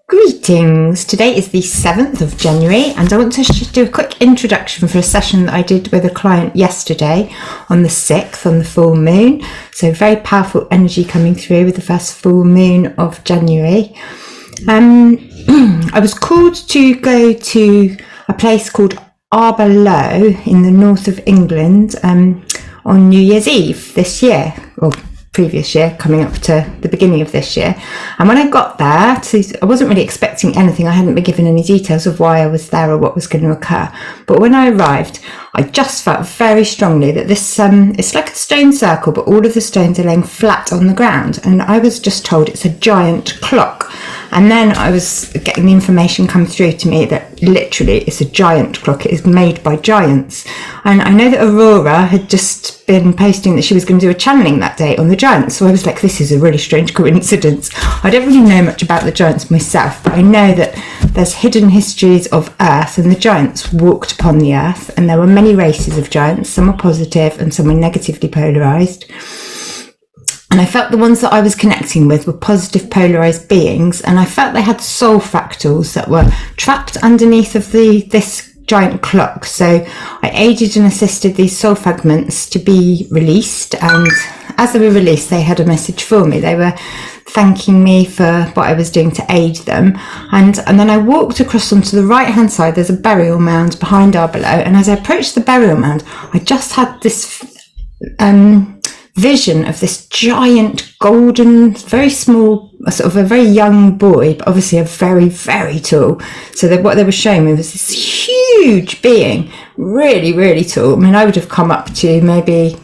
Greetings! Today is the 7th of January and I want to do a quick introduction for a session that I did with a client yesterday on the 6th, on the full moon. So very powerful energy coming through with the first full moon of January. I was called to go to a place called Arbor Low in the north of England on New Year's Eve this year, or previous year, coming up to the beginning of this year. And when I got there, I wasn't really expecting anything. I hadn't been given any details of why I was there or what was going to occur. But when I arrived, I just felt very strongly that this, it's like a stone circle, but all of the stones are laying flat on the ground. And I was just told it's a giant clock. And then I was getting the information come through to me that literally it's a giant clock. It is made by giants. And I know that Aurora had just been posting that she was going to do a channeling that day on the giants. So I was like, this is a really strange coincidence. I don't really know much about the giants myself, but I know that there's hidden histories of Earth, and the giants walked upon the Earth, and there were many races of giants. Some were positive and some were negatively polarized. And I felt the ones that I was connecting with were positive polarized beings, and I felt they had soul fractals that were trapped underneath of this giant clock. So I aided and assisted these soul fragments to be released, and as they were released, they had a message for me. They were thanking me for what I was doing to aid them. And then I walked across onto the right hand side. There's a burial mound behind Arbor Low, and as I approached the burial mound, I just had this vision of this giant golden, very small, sort of a very young boy, but obviously a very, very tall. So what they were showing me was this huge being, really, really tall. I mean, I would have come up to maybe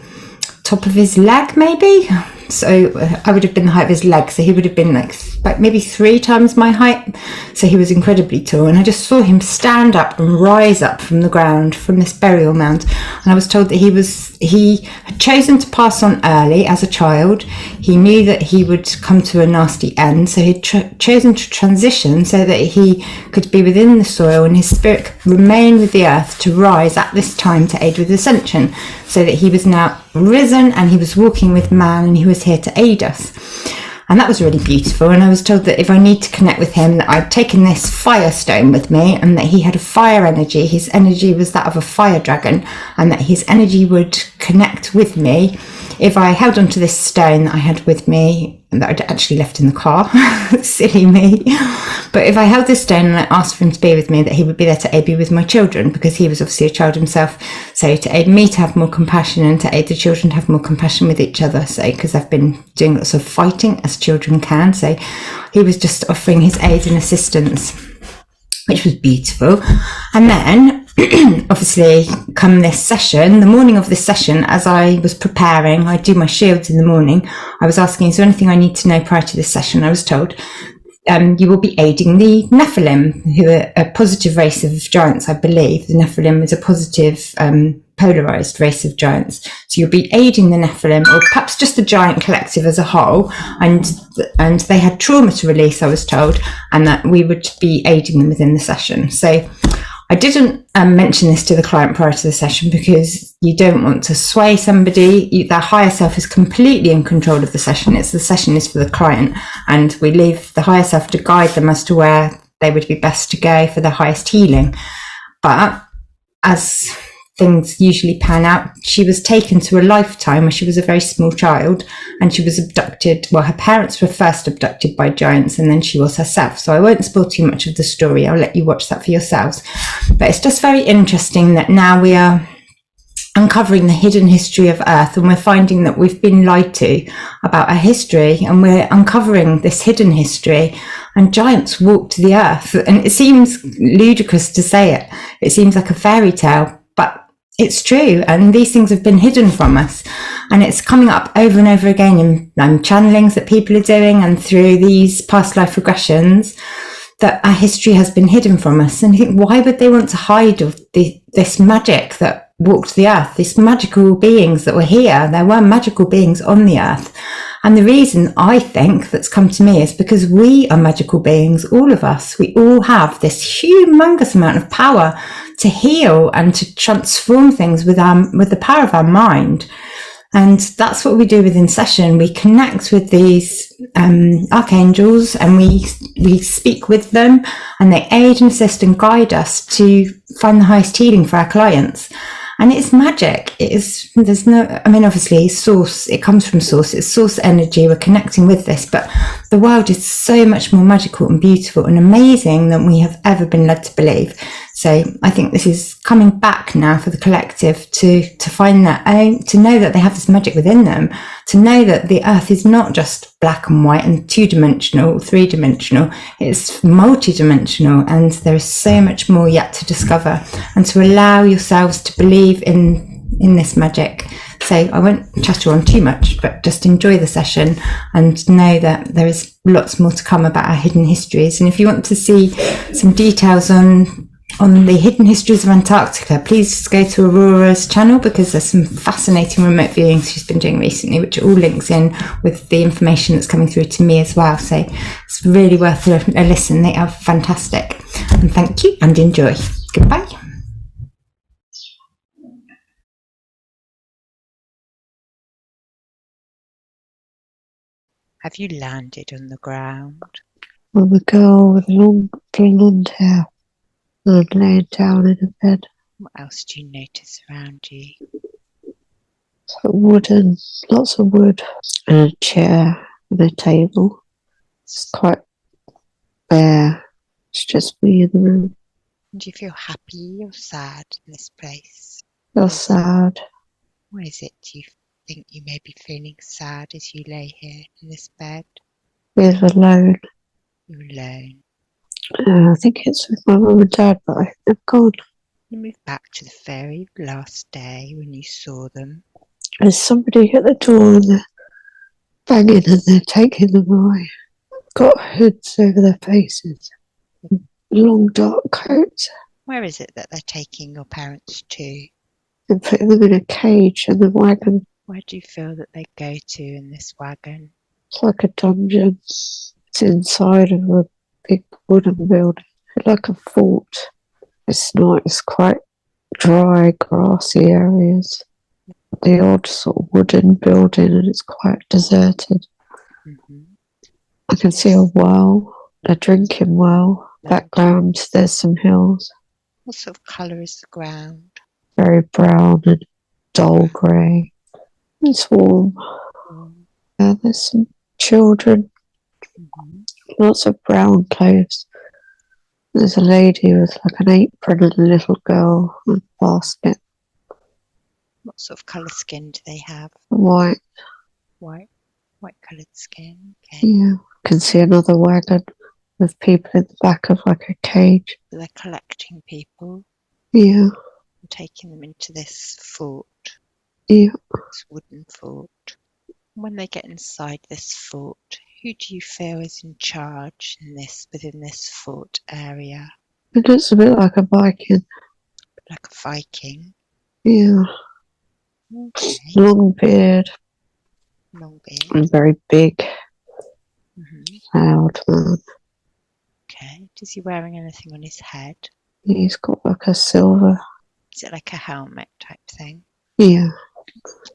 top of his leg, maybe. So I would have been the height of his leg. So he would have been like maybe 3 times my height. So he was incredibly tall. And I just saw him stand up and rise up from the ground, from this burial mound. And I was told that he had chosen to pass on early as a child. He knew that he would come to a nasty end. So he'd chosen to transition so that he could be within the soil and his spirit could remain with the earth to rise at this time to aid with ascension. So that he was now risen and he was walking with man and he was here to aid us. And that was really beautiful. And I was told that if I need to connect with him, that I'd taken this fire stone with me and that he had a fire energy. His energy was that of a fire dragon, and that his energy would connect with me if I held onto this stone that I had with me and that I'd actually left in the car. Silly me. But if I held this stone and I asked for him to be with me, that he would be there to aid me with my children, because he was obviously a child himself. So to aid me to have more compassion and to aid the children to have more compassion with each other. So because I've been doing lots of fighting as children can. So he was just offering his aid and assistance, which was beautiful. And then obviously come this session, the morning of this session, as I was preparing, I do my shields in the morning. I was asking, is there anything I need to know prior to this session? I was told you will be aiding the Nephilim, who are a positive race of giants, I believe. The Nephilim is a positive polarized race of giants. So you'll be aiding the Nephilim, or perhaps just the giant collective as a whole. And they had trauma to release, I was told, and that we would be aiding them within the session. So I didn't mention this to the client prior to the session, because you don't want to sway somebody. Their higher self is completely in control of the session. The session is for the client, and we leave the higher self to guide them as to where they would be best to go for their highest healing. But as things usually pan out, she was taken to a lifetime where she was a very small child, and she was abducted. Well, her parents were first abducted by giants, and then she was herself. So I won't spoil too much of the story. I'll let you watch that for yourselves. But it's just very interesting that now we are uncovering the hidden history of Earth, and we're finding that we've been lied to about our history, and we're uncovering this hidden history. And giants walked the Earth, and it seems ludicrous to say it. It seems like a fairy tale, but it's true, and these things have been hidden from us, and it's coming up over and over again in channelings that people are doing, and through these past life regressions, that our history has been hidden from us. And you think, why would they want to hide this magic that walked the earth, these magical beings that were here? There were magical beings on the earth. And the reason I think that's come to me is because we are magical beings, all of us. We all have this humongous amount of power to heal and to transform things with the power of our mind. And that's what we do within session. We connect with these archangels, and we speak with them, and they aid and assist and guide us to find the highest healing for our clients. And it's magic. There's no, I mean, obviously source, it comes from source, it's source energy, we're connecting with this, but the world is so much more magical and beautiful and amazing than we have ever been led to believe. So I think this is coming back now for the collective to find that, to know that they have this magic within them, to know that the earth is not just black and white and two-dimensional, three-dimensional, it's multi-dimensional, and there is so much more yet to discover, and to allow yourselves to believe in this magic. So I won't chatter on too much, but just enjoy the session and know that there is lots more to come about our hidden histories. And if you want to see some details on the hidden histories of Antarctica, please go to Aurora's channel, because there's some fascinating remote viewings she's been doing recently, which all links in with the information that's coming through to me as well. So it's really worth a listen. They are fantastic. And thank you and enjoy. Goodbye. Have you landed on the ground? I'm a girl with long blonde hair, and I'm laying down in a bed. What else do you notice around you? Wooden, lots of wood, and a chair and a table. It's quite bare. It's just me in the room. Do you feel happy or sad in this place? Feel sad. Why is it you think you may be feeling sad as you lay here in this bed? Feel alone. You're alone. I think it's with my mum and dad, but I think they've gone. You move back to the very last day when you saw them. There's somebody at the door and they're banging and they're taking them away. Got hoods over their faces. Long dark coats. Where is it that they're taking your parents to? And putting them in a cage in the wagon. Where do you feel that they go to in this wagon? It's like a dungeon. It's inside of a big wooden building, like a fort. It's not, it's quite dry, grassy areas. The odd sort of wooden building, and it's quite deserted. I can see a well, a drinking well. Background, there's some hills. What sort of colour is the ground? Very brown and dull grey. It's warm. There's some children. Lots of brown clothes. There's a lady with like an apron and a little girl and a basket. What sort of colour skin do they have? White. White coloured skin. Okay. Yeah. I can see another wagon with people in the back of like a cage. So they're collecting people. Yeah. And taking them into this fort. Yeah. This wooden fort. When they get inside this fort, who do you feel is in charge within this fort area? It looks a bit like a Viking. Like a Viking? Yeah. Okay. Long beard. Long beard. And very big. Loud man. Okay. Is he wearing anything on his head? He's got like a silver. Is it like a helmet type thing? Yeah.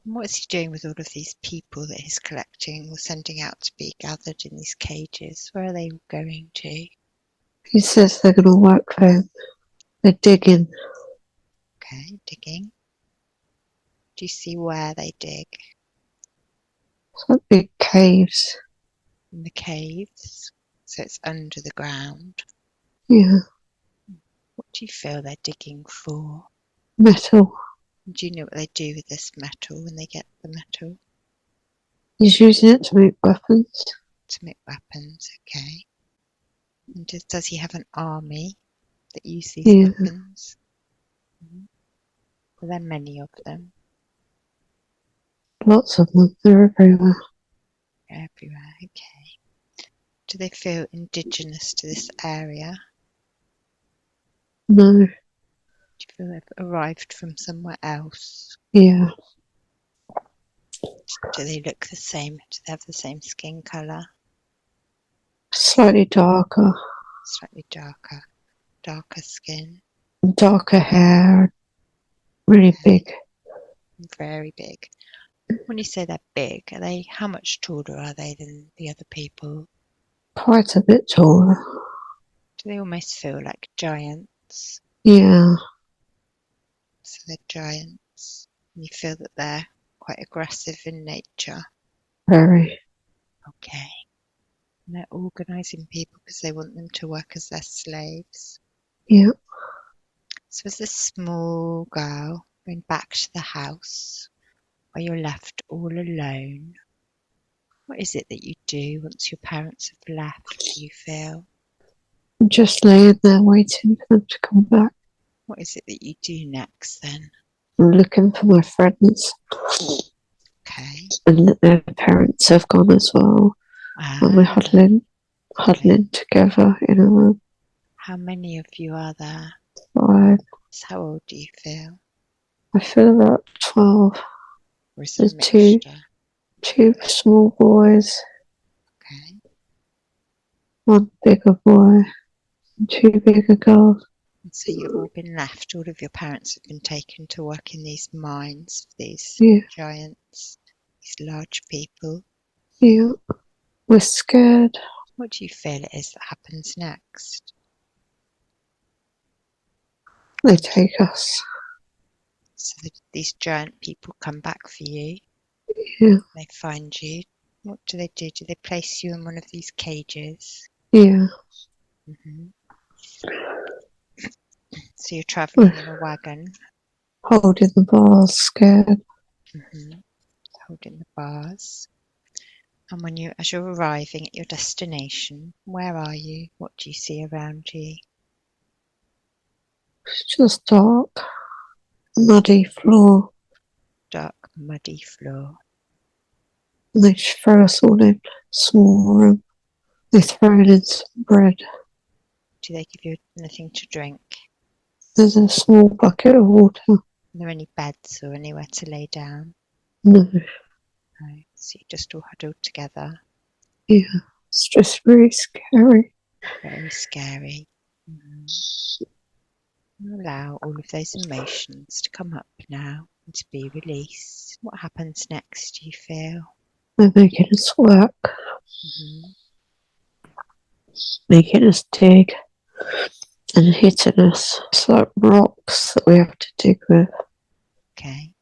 And what is he doing with all of these people that he's collecting or sending out to be gathered in these cages? Where are they going to? He says they're going to work for him. They're digging. Okay, digging. Do you see where they dig? It's like big caves. In the caves? So it's under the ground. Yeah. What do you feel they're digging for? Metal. Do you know what they do with this metal when they get the metal? He's using it to make weapons. To make weapons, okay. And does he have an army that use these weapons? Are there many of them? Lots of them. They're everywhere. Everywhere, okay. Do they feel indigenous to this area? No. Do you feel they've arrived from somewhere else? Yeah. Do they look the same? Do they have the same skin colour? Slightly darker. Slightly darker. Darker skin. Darker hair. Really big. Very big. When you say they're big, how much taller are they than the other people? Quite a bit taller. Do they almost feel like giants? Yeah, So they're giants. And you feel that they're quite aggressive in nature. very. Okay. And they're organising people because they want them to work as their slaves. Yeah, So as this small girl going back to the house where you're left all alone, what is it that you do once your parents have left, do you feel? I'm just laying there waiting for them to come back. What is it that you do next then? I'm looking for my friends, Okay. and their parents have gone as well. And we're huddling together in a room. How many of you are there? 5. So how old do you feel? I feel about 12. Or is it a There's mixture? two small boys, Okay. one bigger boy, and 2 bigger girls. And so you've all been left, all of your parents have been taken to work in these mines, these Yeah, giants, these large people. yeah. We're scared. What do you feel it is that happens next? They take us. So these giant people come back for you, Yeah, they find you. What do? Do they place you in one of these cages? yeah. hmm So you're travelling We're in a wagon, holding the bars, scared. hmm holding the bars. And as you're arriving at your destination, where are you? What do you see around you? It's just dark, muddy floor. Dark, muddy floor. And they just throw us all in a small room. They throw in some bread. Do they give you anything to drink? There's a small bucket of water. Are there any beds or anywhere to lay down? No, No. So you're just all huddled together. yeah. It's just really scary. Very scary. Allow all of those emotions to come up now and to be released. What happens next, do you feel? They're making us work, hmm making us dig and hitting us. It's like rocks that we have to dig with Okay.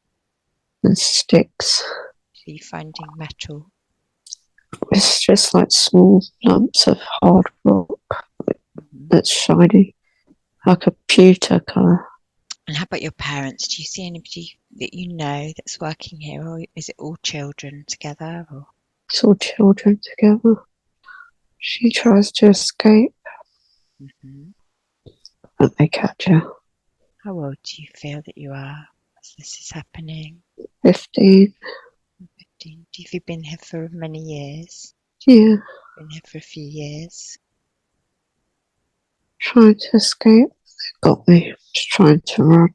and sticks. So you're finding metal. It's just like small lumps of hard rock hmm that's shiny, like a pewter colour. And how about your parents? Do you see anybody that you know that's working here, or is it all children together? Or It's all children together. She tries to escape, hmm but they catch her. How old do you feel that you are as this is happening? 15. 15. Have you been here for many years? Yeah, Been here for a few years. trying to escape. They got me. Just trying to run.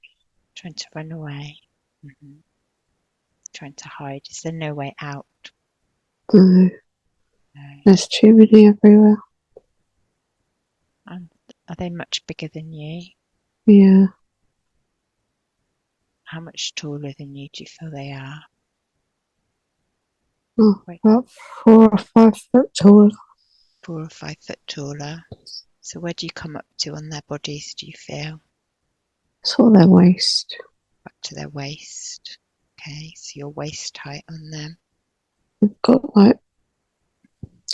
Trying to run away. Trying to hide. Is there no way out? No, No. there's too many everywhere. And are they much bigger than you? Yeah, How much taller than you do you feel they are? about 4 or 5 foot tall. 4 or 5 foot taller. So where do you come up to on their bodies, do you feel? It's all their waist. Up to their waist. Okay, so your waist height on them. They've got like,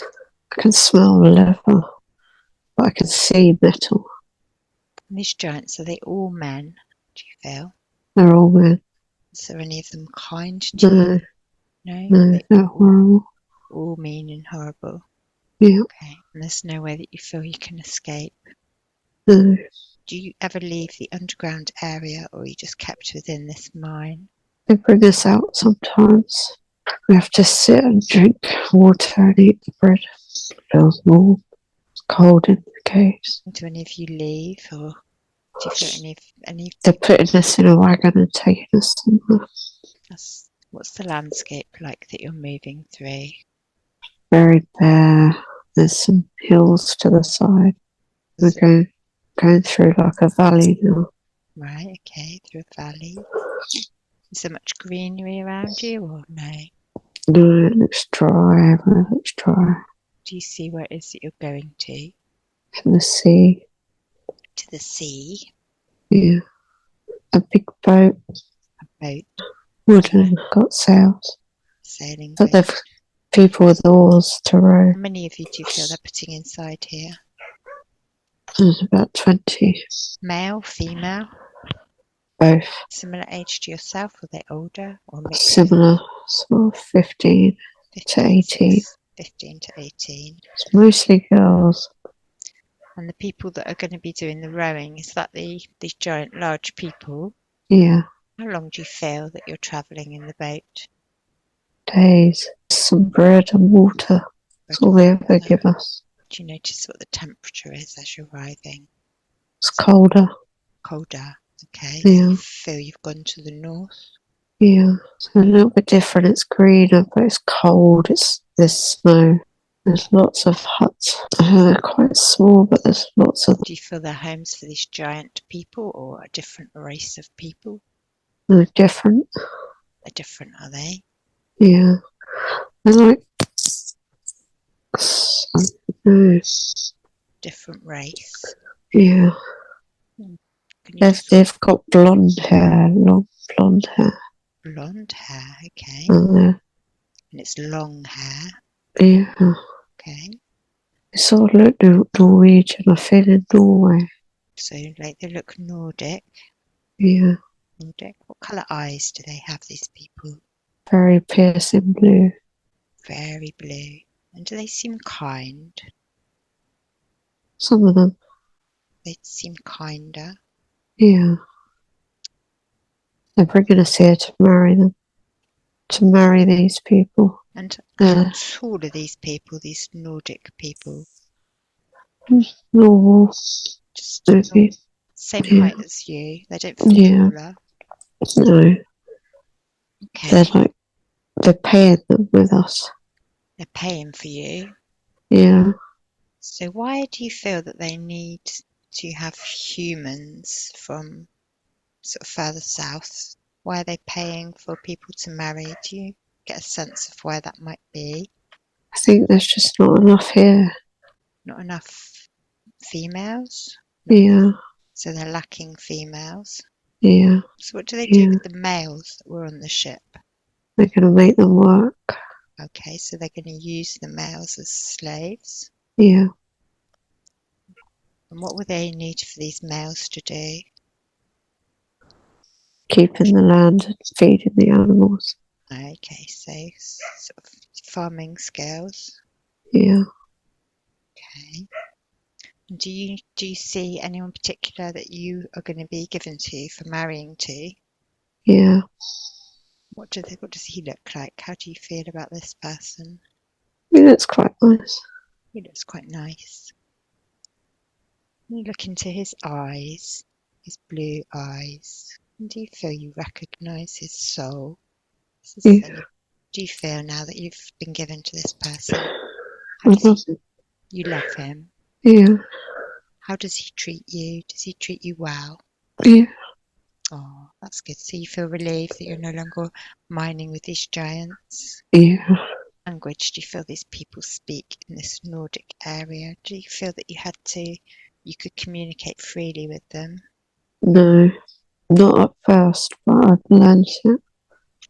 I can smell leather, but I can see metal. And these giants, are they all men, do you feel? They're all men. Is there any of them kind to you? No, No? no, they're horrible. All mean and horrible. Yeah, Okay, and there's no way that you feel you can escape. no. Do you ever leave the underground area, or are you just kept within this mine? They bring us out sometimes. We have to sit and drink water and eat the bread. It feels warm. It's cold in the caves. Do any of you leave, or do you feel any? They're putting us in a wagon and taking us somewhere. What's the landscape like that you're moving through? Very bare. There's some hills to the side. We're going through like a valley now. Right, okay, through a valley. Is there much greenery around you or no? No, it looks dry. Everywhere looks dry. Do you see where it is that you're going to? In the sea. To the sea? Yeah. A big boat. A boat? Wooden, got sails. Sailing But boat? they've people with oars to row. How many of you do you feel they're putting inside here? There's about 20. Male, female? Both. Similar age to yourself? Or are they older or mixed? Similar, sort of 15 to 18. 15 to 18. It's mostly girls. And the people that are going to be doing the rowing, is that these giant large people? Yeah. How long do you feel that you're travelling in the boat? Days. Some bread and water. That's all they ever give us. Do you notice what the temperature is as you're arriving? It's colder. Colder. Okay. Yeah. So you feel you've gone to the north? Yeah. It's a little bit different. It's greener, but it's cold. There's snow. There's lots of huts. They're quite small, but there's lots of them. Do you feel they're homes for these giant people or a different race of people? They're different. They're different, are they? Yeah. They're like, I don't know. Different race. Yeah. They've got blonde hair, long blonde hair. Blonde hair, okay. And it's long hair. Yeah. Okay. They sort of look Norwegian. I feel in Norway. So like they look Nordic. Yeah. Nordic. What colour eyes do they have, these people? Very piercing blue. Very blue. And do they seem kind? Some of them. They seem kinder. Yeah. They're bringing us here to marry them. To marry these people. And how tall are these people, these Nordic people? Normal. Just normal. Same height as you. They don't feel taller. No. Okay. They're paying them with us. They're paying for you. Yeah. So why do you feel that they need to have humans from sort of further south? Why are they paying for people to marry? Do you get a sense of why that might be? I think there's just not enough here. Not enough females? Yeah. So they're lacking females? Yeah. So what do they do with the males that were on the ship? They're going to make them work. Okay, so they're going to use the males as slaves? Yeah. And what would they need for these males to do? Keeping the land and feeding the animals. Okay, so sort of farming skills. Yeah. Okay. And do you see anyone particular that you are going to be given to for marrying to? Yeah. What does he look like? How do you feel about this person? I think that's quite nice. He looks quite nice. You look into his eyes, his blue eyes. And do you feel you recognise his soul? Yeah. Do you feel now that you've been given to this person? You love him? Yeah. How does he treat you? Does he treat you well? Yeah. Oh, that's good. So you feel relieved that you're no longer mining with these giants? Yeah. Language do you feel these people speak in this Nordic area? Do you feel that you could communicate freely with them? No, not at first, but I've learned it.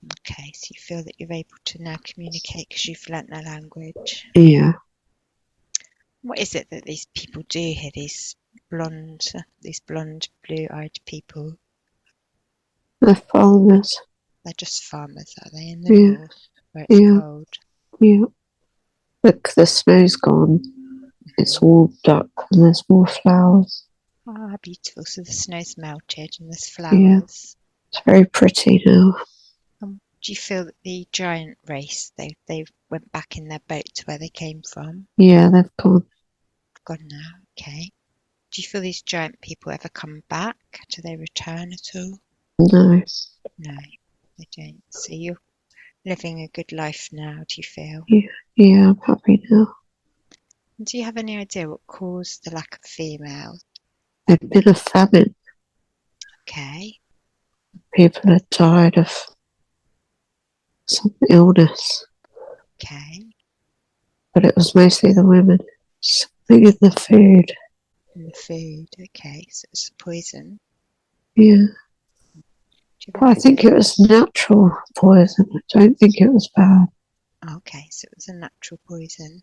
Okay, so you feel that you're able to now communicate because you've learnt their language? Yeah. What is it that these people do here, these blonde, blue-eyed people? They're farmers. They're just farmers, are they, in the north where it's cold? Yeah. Look, the snow's gone. It's warmed up and there's more flowers. Ah, beautiful. So the snow's melted and there's flowers. Yeah. It's very pretty now. Do you feel that the giant race, they went back in their boat to where they came from? Yeah, they've gone. Gone now, okay. Do you feel these giant people ever come back? Do they return at all? No. No, they don't. So you're living a good life now, do you feel? Yeah, I'm happy now. And do you have any idea what caused the lack of females? There'd been a famine. Okay. people had died of some illness, Okay. but it was mostly the women. Something in the food. In the food. Okay, so it's poison. Yeah. Do you But I think it was natural poison. I don't think it was bad. Okay, so it was a natural poison.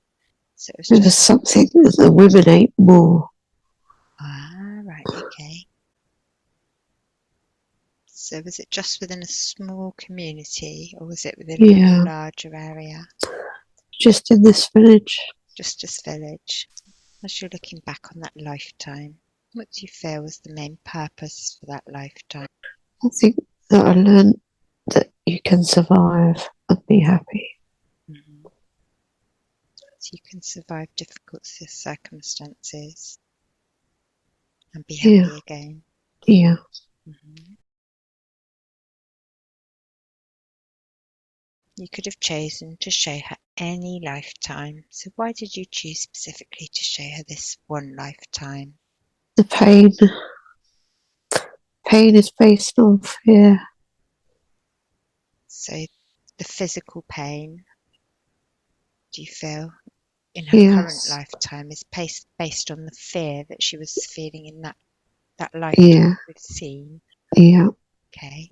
So it was It was just something that the women ate more. right, okay. So was it just within a small community, or was it within a larger area? Just in this village. Just this village. As you're looking back on that lifetime, what do you feel was the main purpose for that lifetime? I think that I learned that you can survive and be happy. Mm-hmm. So you can survive difficult circumstances and be happy again. Yeah. Mm-hmm. You could have chosen to show her any lifetime. So why did you choose specifically to show her this one lifetime? The pain. Pain is based on fear. So the physical pain, do you feel, in her current lifetime is based on the fear that she was feeling in that lifetime we've seen? Yeah. Okay.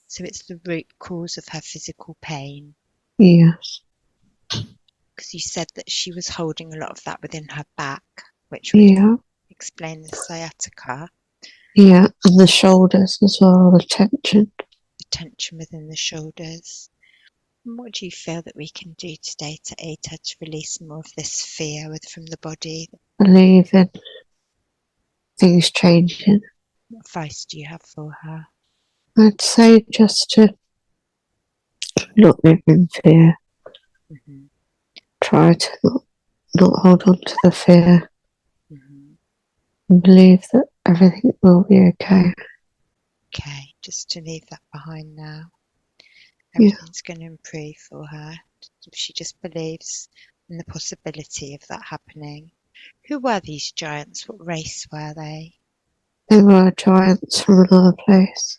So it's the root cause of her physical pain. Yes. Because you said that she was holding a lot of that within her back, which would explain the sciatica. Yeah, and the shoulders as well, the tension. The tension within the shoulders. And what do you feel that we can do today to aid her to release more of this fear from the body? Believe in things changing. What advice do you have for her? I'd say just to not live in fear. Mm-hmm. Try to not hold on to the fear. Mm-hmm. And believe that everything will be okay. Okay, just to leave that behind now. Everything's going to improve for her if she just believes in the possibility of that happening. Who were these giants? What race were they? They were giants from another place.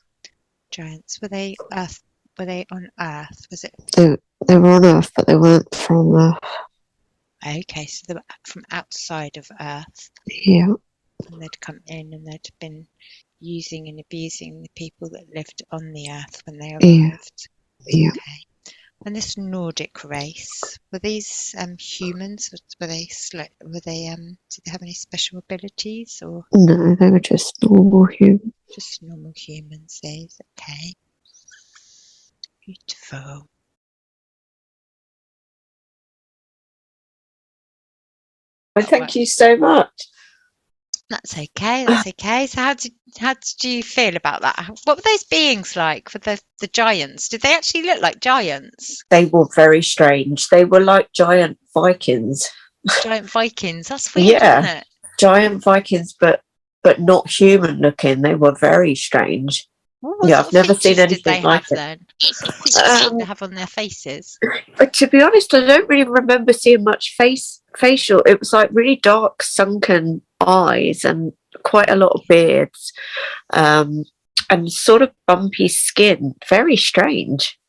Giants. Were they Earth? Were they on Earth? Was it? They were on Earth, but they weren't from Earth. Okay, so they were from outside of Earth. Yeah. And they'd come in and they'd been using and abusing the people that lived on the Earth when they arrived. Yeah. Okay. And this Nordic race, were these humans? Were they did they have any special abilities, or No, they were just normal humans. just normal humans? These, okay. Beautiful. Well, thank you so much. That's okay. That's okay. So how did you feel about that? What were those beings like? For the giants? Did they actually look like giants? They were very strange. They were like giant Vikings. Giant Vikings. That's weird, isn't it? Giant Vikings, but not human looking. They were very strange. I've never seen anything like it. Then? What sort of features did they have on their faces? But to be honest, I don't really remember seeing much facial. It was like really dark, sunken eyes and quite a lot of beards, and sort of bumpy skin. Very strange.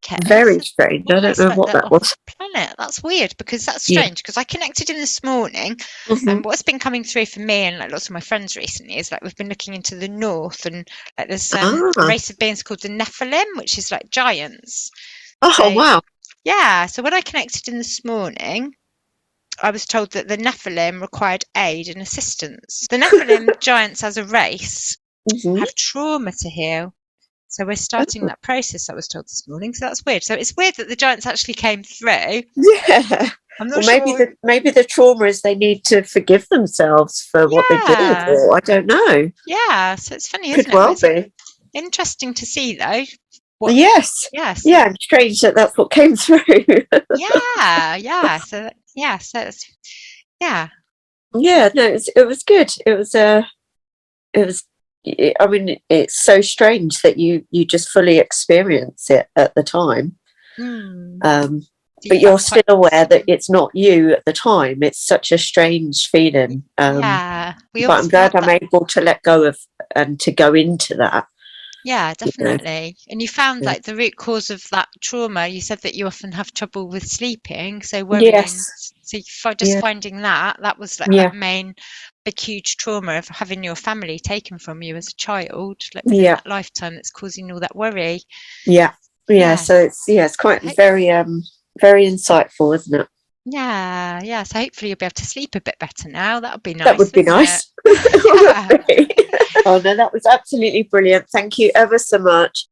Okay. Very strange. I don't know what that was. Planet. That's weird because that's strange. Because I connected in this morning, and what's been coming through for me and like lots of my friends recently is like we've been looking into the north, and like there's a race of beings called the Nephilim, which is like giants. Oh wow! Yeah. So when I connected in this morning, I was told that the Nephilim required aid and assistance. The Nephilim giants as a race have trauma to heal. So we're starting that process, I was told this morning. So that's weird. So it's weird that the giants actually came through. Yeah. I'm not sure. Maybe the trauma is they need to forgive themselves for what they did, or I don't know. Yeah. So it's funny, isn't it? Could well be. Interesting to see, though. Yes. Yes. Yeah. Strange that that's what came through. Yeah. Yeah. So it's, yeah. Yeah. No, it was good. It was. I mean, it's so strange that you just fully experience it at the time. But you're still aware that it's not you at the time. It's such a strange feeling. Yeah. But I'm glad I'm able to let go of and to go into that. Yeah, definitely. And you found Yeah. like the root cause of that trauma. You said that you often have trouble with sleeping, so worrying. Yes. So just finding that was like that main big huge trauma of having your family taken from you as a child, like within that lifetime, that's causing all that worry. Yeah. So it's quite very insightful, isn't it? Yeah. So hopefully you'll be able to sleep a bit better now. That would be nice. That would be nice. Oh no, that was absolutely brilliant. Thank you ever so much.